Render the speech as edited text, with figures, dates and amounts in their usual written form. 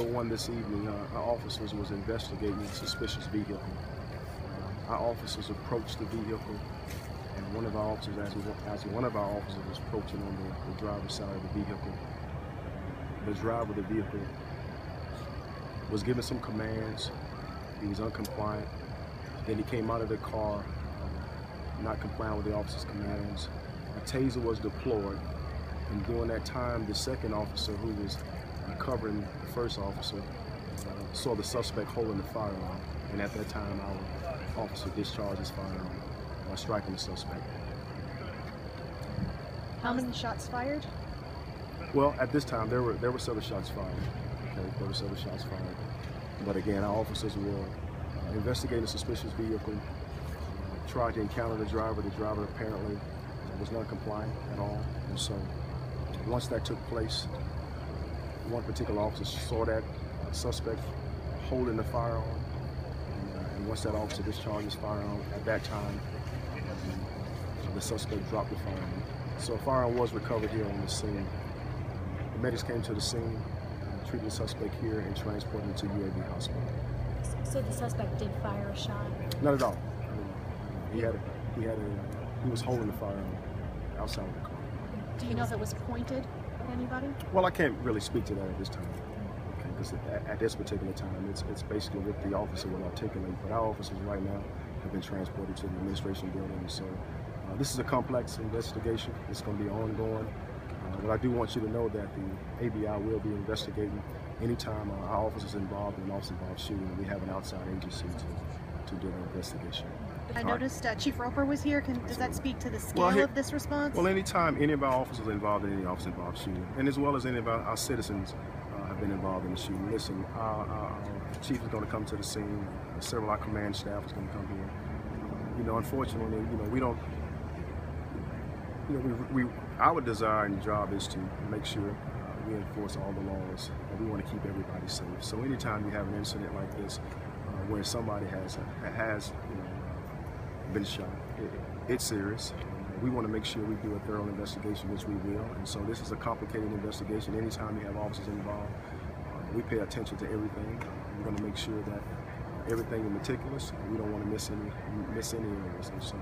8:01 this evening, our officers was investigating a suspicious vehicle. Our officers approached the vehicle, and one of our officers, as one of our officers was approaching on the driver's side of the vehicle, the driver of the vehicle was given some commands. He was uncompliant. Then he came out of the car, not complying with the officer's commands. A taser was deployed, and during that time, the second officer, who was covering the first officer, saw the suspect holding the firearm, and at that time, our officer discharged his firearm by striking the suspect. How many shots fired? Well, at this time, there were several shots fired. Okay, there were several shots fired. But again, our officers were investigating a suspicious vehicle, tried to encounter the driver. The driver apparently was not compliant at all. And so once that took place, one particular officer saw that suspect holding the firearm. And once that officer discharged his firearm, at that time, the suspect dropped the firearm. So a firearm was recovered here on the scene. The medics came to the scene, treated the suspect here, and transported him to UAB hospital. So the suspect did fire a shot? Not at all. He was holding the firearm outside of the car. Do you know if it was pointed at anybody? Well, I can't really speak to that at this time. Okay, because at this particular time, it's basically what the officer will articulate. But our officers right now have been transported to the administration building. So this is a complex investigation. It's going to be ongoing. But I do want you to know that the ABI will be investigating anytime our officers involved in an officer-involved shooting. We have an outside agency to do an investigation. I noticed Chief Roper was here. Does that speak to the scale of this response? Well, anytime any of our officers are involved in any officer-involved shooting, and as well as any of our citizens have been involved in the shooting. Listen, our chief is going to come to the scene. Several of our command staff is going to come here. Unfortunately, we don't. Our desire and job is to make sure we enforce all the laws, and we want to keep everybody safe. So anytime you have an incident like this, where somebody has been shot, it's serious. We want to make sure we do a thorough investigation, which we will. And so this is a complicated investigation. Anytime you have officers involved, we pay attention to everything. We're going to make sure that everything is meticulous. We don't want to miss any areas. And so